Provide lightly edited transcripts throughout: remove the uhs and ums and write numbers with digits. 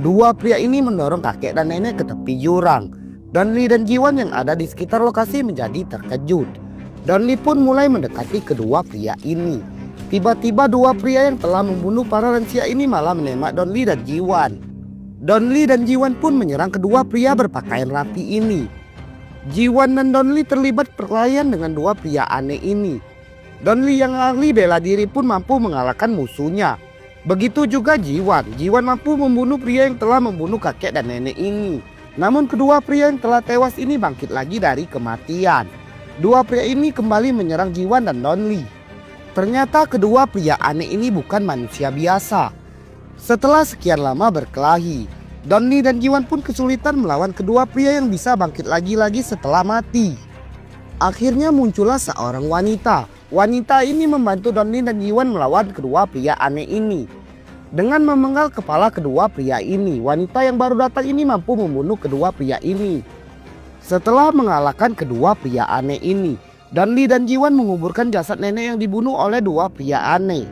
Dua pria ini mendorong kakek dan nenek ke tepi jurang. Donly dan Jiwan yang ada di sekitar lokasi menjadi terkejut. Donly pun mulai mendekati kedua pria ini. Tiba-tiba dua pria yang telah membunuh para lansia ini malah menembak Donly dan Jiwan. Donly dan Jiwan pun menyerang kedua pria berpakaian rapi ini. Jiwan dan Donly terlibat perkelahian dengan dua pria aneh ini. Donly yang ahli bela diri pun mampu mengalahkan musuhnya. Begitu juga Jiwan. Jiwan mampu membunuh pria yang telah membunuh kakek dan nenek ini. Namun kedua pria yang telah tewas ini bangkit lagi dari kematian. Dua pria ini kembali menyerang Jiwan dan Donly. Ternyata kedua pria aneh ini bukan manusia biasa. Setelah sekian lama berkelahi, Donly dan Jiwan pun kesulitan melawan kedua pria yang bisa bangkit lagi setelah mati. Akhirnya muncullah seorang wanita. Wanita ini membantu Donly dan Jiwan melawan kedua pria aneh ini. Dengan memenggal kepala kedua pria ini, wanita yang baru datang ini mampu membunuh kedua pria ini. Setelah mengalahkan kedua pria aneh ini, Donly dan Jiwan menguburkan jasad nenek yang dibunuh oleh dua pria aneh.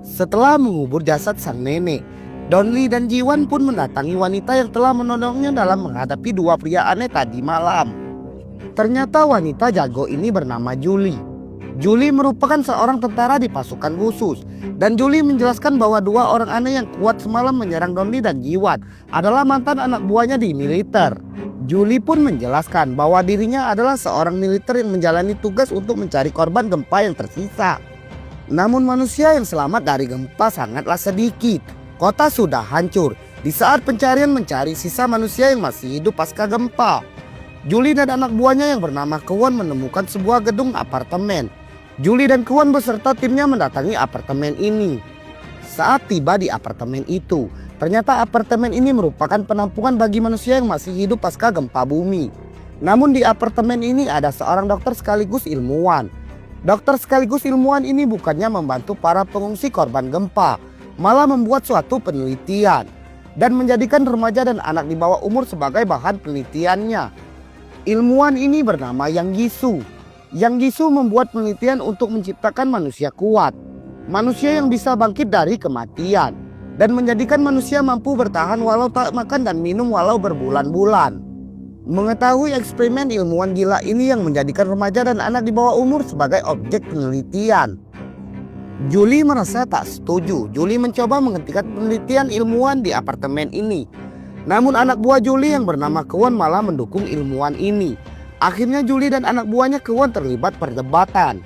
Setelah mengubur jasad sang nenek, Donly dan Jiwan pun mendatangi wanita yang telah menolongnya dalam menghadapi dua pria aneh tadi malam. Ternyata wanita jago ini bernama Julie. Julie merupakan seorang tentara di pasukan khusus. Dan Julie menjelaskan bahwa dua orang aneh yang kuat semalam menyerang Donly dan Jiwan adalah mantan anak buahnya di militer. Julie pun menjelaskan bahwa dirinya adalah seorang militer yang menjalani tugas untuk mencari korban gempa yang tersisa. Namun manusia yang selamat dari gempa sangatlah sedikit. Kota sudah hancur di saat pencarian mencari sisa manusia yang masih hidup pasca gempa. Julie dan anak buahnya yang bernama Kwon menemukan sebuah gedung apartemen. Julie dan Kwon beserta timnya mendatangi apartemen ini. Saat tiba di apartemen itu, ternyata apartemen ini merupakan penampungan bagi manusia yang masih hidup pasca gempa bumi. Namun di apartemen ini ada seorang dokter sekaligus ilmuwan. Dokter sekaligus ilmuwan ini bukannya membantu para pengungsi korban gempa, malah membuat suatu penelitian dan menjadikan remaja dan anak di bawah umur sebagai bahan penelitiannya. Ilmuwan ini bernama Yang Gisu. Yang Gisu membuat penelitian untuk menciptakan manusia kuat, manusia yang bisa bangkit dari kematian, dan menjadikan manusia mampu bertahan walau tak makan dan minum walau berbulan-bulan. Mengetahui eksperimen ilmuwan gila ini yang menjadikan remaja dan anak di bawah umur sebagai objek penelitian, Julie merasa tak setuju. Julie mencoba menghentikan penelitian ilmuwan di apartemen ini. Namun anak buah Julie yang bernama Kwon malah mendukung ilmuwan ini. Akhirnya Julie dan anak buahnya Kwon terlibat perdebatan.